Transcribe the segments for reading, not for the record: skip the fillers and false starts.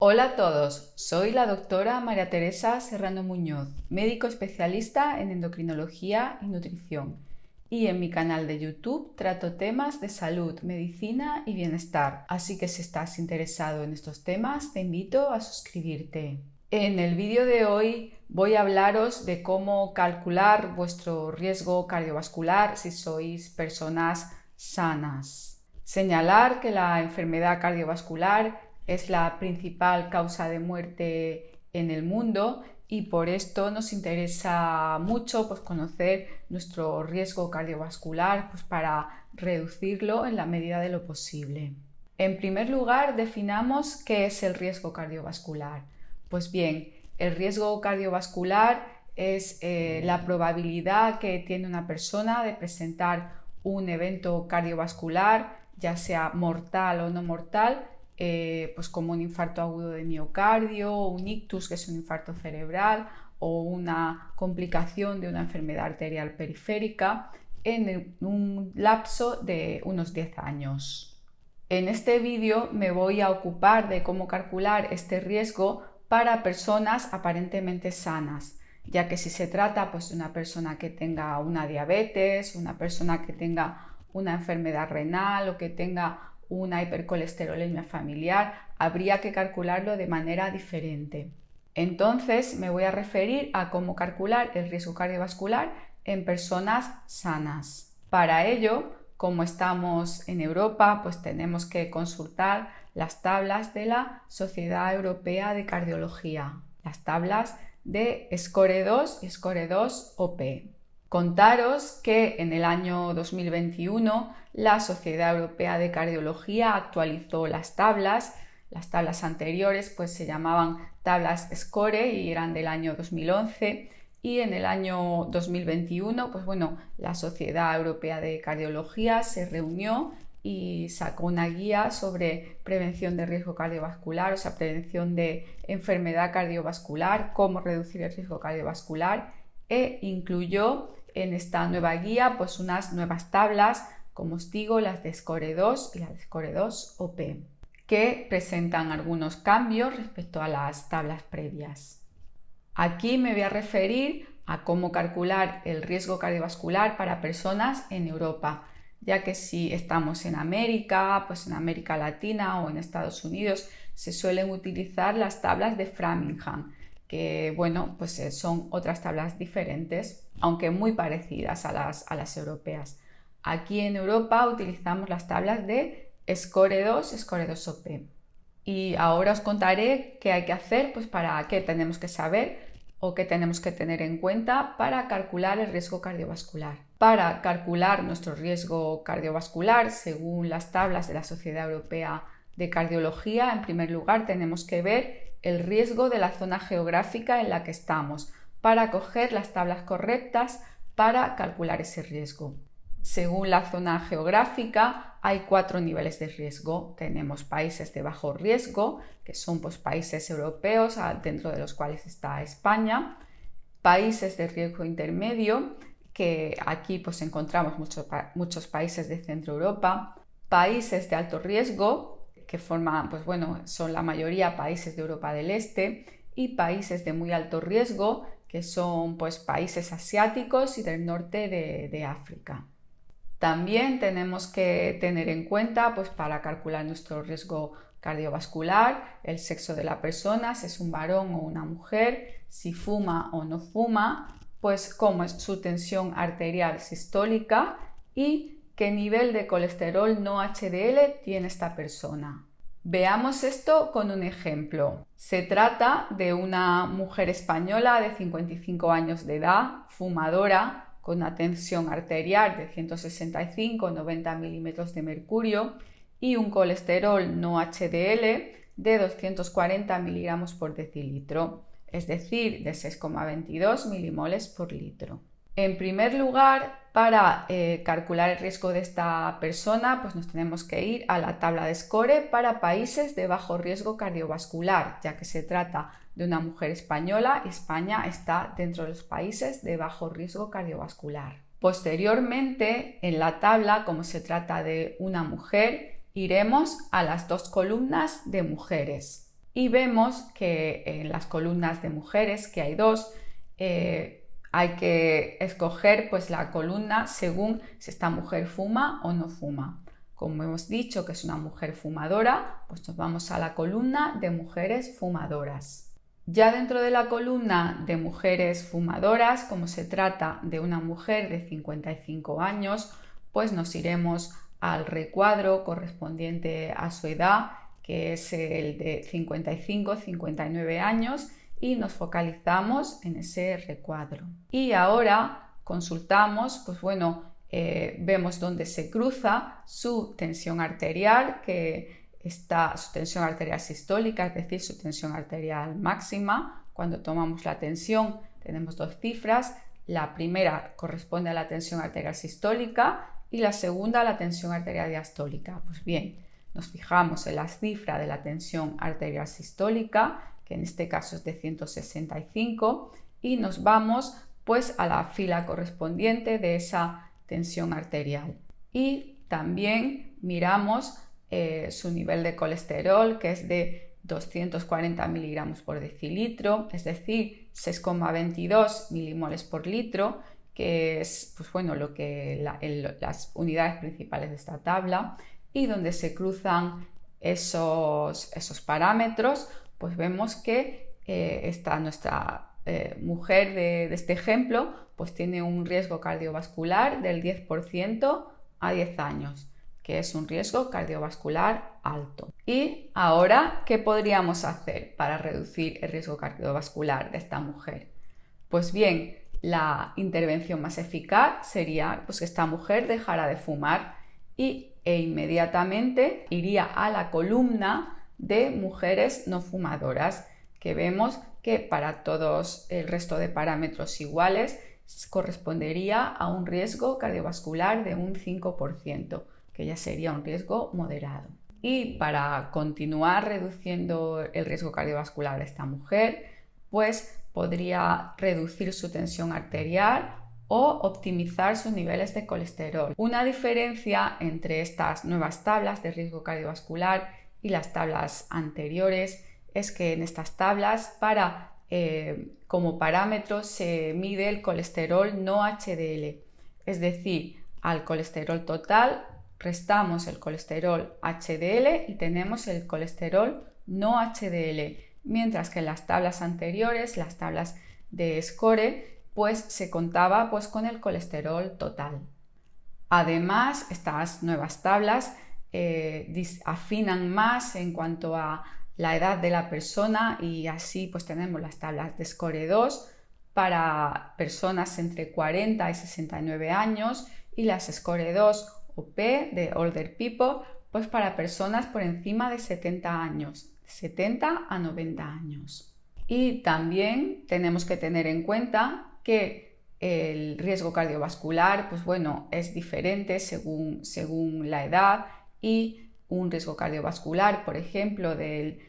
Hola a todos, soy la doctora María Teresa Serrano Muñoz, médico especialista en endocrinología y nutrición, y en mi canal de YouTube trato temas de salud, medicina y bienestar, así que si estás interesado en estos temas te invito a suscribirte. En el vídeo de hoy voy a hablaros de cómo calcular vuestro riesgo cardiovascular si sois personas sanas. Señalar que la enfermedad cardiovascular es la principal causa de muerte en el mundo y por esto nos interesa mucho conocer nuestro riesgo cardiovascular para reducirlo en la medida de lo posible. En primer lugar, definamos qué es el riesgo cardiovascular. Pues bien, el riesgo cardiovascular es la probabilidad que tiene una persona de presentar un evento cardiovascular, ya sea mortal o no mortal, como un infarto agudo de miocardio, un ictus, que es un infarto cerebral, o una complicación de una enfermedad arterial periférica en un lapso de unos 10 años. En este vídeo me voy a ocupar de cómo calcular este riesgo para personas aparentemente sanas, ya que si se trata de una persona que tenga una diabetes, una persona que tenga una enfermedad renal o que tenga una hipercolesterolemia familiar, habría que calcularlo de manera diferente. Entonces me voy a referir a cómo calcular el riesgo cardiovascular en personas sanas. Para ello, como estamos en Europa, tenemos que consultar las tablas de la Sociedad Europea de Cardiología, las tablas de SCORE2 y SCORE2-OP. Contaros que en el año 2021 la Sociedad Europea de Cardiología actualizó las tablas. Las tablas anteriores se llamaban tablas SCORE y eran del año 2011, y en el año 2021 la Sociedad Europea de Cardiología se reunió y sacó una guía sobre prevención de riesgo cardiovascular, o sea, prevención de enfermedad cardiovascular, cómo reducir el riesgo cardiovascular, e incluyó en esta nueva guía unas nuevas tablas, como os digo, las de SCORE2 y las de SCORE2-OP, que presentan algunos cambios respecto a las tablas previas. Aquí me voy a referir a cómo calcular el riesgo cardiovascular para personas en Europa, ya que si estamos en América, en América Latina o en Estados Unidos, se suelen utilizar las tablas de Framingham, que son otras tablas diferentes, aunque muy parecidas a las europeas. Aquí en Europa utilizamos las tablas de SCORE2, SCORE2-OP. Y ahora os contaré qué hay que hacer, para qué tenemos que saber o qué tenemos que tener en cuenta para calcular el riesgo cardiovascular. Para calcular nuestro riesgo cardiovascular, según las tablas de la Sociedad Europea de Cardiología, en primer lugar tenemos que ver el riesgo de la zona geográfica en la que estamos para coger las tablas correctas para calcular ese riesgo. Según la zona geográfica hay 4 niveles de riesgo. Tenemos países de bajo riesgo, que son países europeos, dentro de los cuales está España; países de riesgo intermedio, que aquí encontramos muchos países de Centro Europa; países de alto riesgo, que forman, son la mayoría países de Europa del Este; y países de muy alto riesgo, que son países asiáticos y del norte de África. También tenemos que tener en cuenta, para calcular nuestro riesgo cardiovascular, el sexo de la persona, si es un varón o una mujer, si fuma o no fuma, cómo es su tensión arterial sistólica y qué nivel de colesterol no HDL tiene esta persona. Veamos esto con un ejemplo. Se trata de una mujer española de 55 años de edad, fumadora, con una tensión arterial de 165-90 milímetros de mercurio y un colesterol no HDL de 240 miligramos por decilitro, es decir, de 6,22 milimoles por litro. En primer lugar, para calcular el riesgo de esta persona, nos tenemos que ir a la tabla de SCORE para países de bajo riesgo cardiovascular, ya que se trata de una mujer española y España está dentro de los países de bajo riesgo cardiovascular. Posteriormente, en la tabla, como se trata de una mujer, iremos a las 2 columnas de mujeres y vemos que en las columnas de mujeres, que hay dos, hay que escoger pues la columna según si esta mujer fuma o no fuma. Como hemos dicho que es una mujer fumadora, pues nos vamos a la columna de mujeres fumadoras. Ya dentro de la columna de mujeres fumadoras, como se trata de una mujer de 55 años, pues nos iremos al recuadro correspondiente a su edad, que es el de 55-59 años, y nos focalizamos en ese recuadro. Y ahora consultamos, pues bueno, vemos dónde se cruza su tensión arterial, que está su tensión arterial sistólica, es decir, su tensión arterial máxima. Cuando tomamos la tensión tenemos dos cifras, la primera corresponde a la tensión arterial sistólica y la segunda a la tensión arterial diastólica. Pues bien, nos fijamos en la cifra de la tensión arterial sistólica, que en este caso es de 165, y nos vamos pues a la fila correspondiente de esa tensión arterial. Y también miramos su nivel de colesterol, que es de 240 miligramos por decilitro, es decir, 6,22 milimoles por litro, que es pues bueno, lo que las unidades principales de esta tabla, y donde se cruzan esos parámetros, pues vemos que nuestra mujer de este ejemplo pues tiene un riesgo cardiovascular del 10% a 10 años, que es un riesgo cardiovascular alto. Y ahora, ¿qué podríamos hacer para reducir el riesgo cardiovascular de esta mujer? Pues bien, la intervención más eficaz sería pues, que esta mujer dejara de fumar e inmediatamente iría a la columna de mujeres no fumadoras, que vemos que para todos el resto de parámetros iguales correspondería a un riesgo cardiovascular de un 5%, que ya sería un riesgo moderado. Y para continuar reduciendo el riesgo cardiovascular de esta mujer, pues podría reducir su tensión arterial o optimizar sus niveles de colesterol. Una diferencia entre estas nuevas tablas de riesgo cardiovascular y las tablas anteriores es que en estas tablas como parámetro se mide el colesterol no HDL, es decir, al colesterol total restamos el colesterol HDL y tenemos el colesterol no HDL, mientras que en las tablas anteriores, las tablas de SCORE, pues se contaba pues con el colesterol total. Además, estas nuevas tablas afinan más en cuanto a la edad de la persona, y así pues tenemos las tablas de SCORE 2 para personas entre 40 y 69 años y las SCORE 2 o P de Older People pues para personas por encima de 70 años, 70 a 90 años. Y también tenemos que tener en cuenta que el riesgo cardiovascular pues bueno, es diferente según la edad, y un riesgo cardiovascular, por ejemplo, del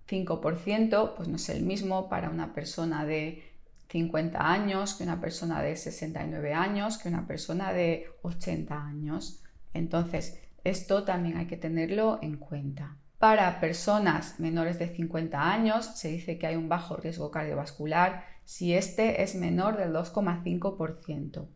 5%, pues no es el mismo para una persona de 50 años que una persona de 69 años que una persona de 80 años. Entonces, esto también hay que tenerlo en cuenta. Para personas menores de 50 años se dice que hay un bajo riesgo cardiovascular si este es menor del 2,5%.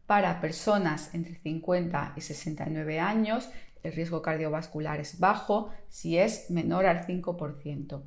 Para personas entre 50 y 69 años, el riesgo cardiovascular es bajo si es menor al 5%.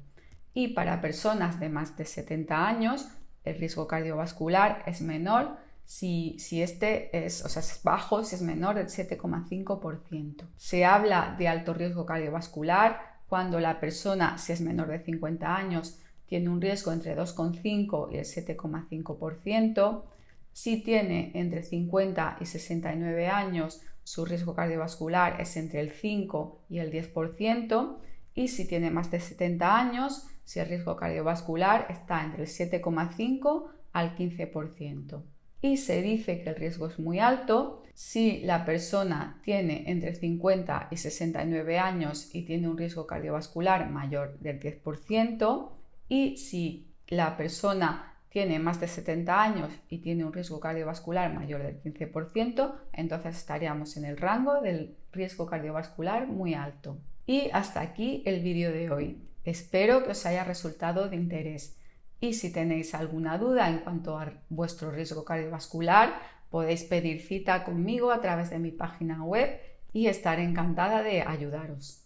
Y para personas de más de 70 años, el riesgo cardiovascular es menor si este es bajo si es menor del 7,5%. Se habla de alto riesgo cardiovascular cuando la persona, si es menor de 50 años, tiene un riesgo entre 2,5 y el 7,5%. Si tiene entre 50 y 69 años, su riesgo cardiovascular es entre el 5 y el 10%, y si tiene más de 70 años, si el riesgo cardiovascular está entre el 7,5 al 15%. Y se dice que el riesgo es muy alto si la persona tiene entre 50 y 69 años y tiene un riesgo cardiovascular mayor del 10%, y si la persona tiene más de 70 años y tiene un riesgo cardiovascular mayor del 15%, entonces estaríamos en el rango del riesgo cardiovascular muy alto. Y hasta aquí el vídeo de hoy. Espero que os haya resultado de interés y si tenéis alguna duda en cuanto a vuestro riesgo cardiovascular, podéis pedir cita conmigo a través de mi página web y estaré encantada de ayudaros.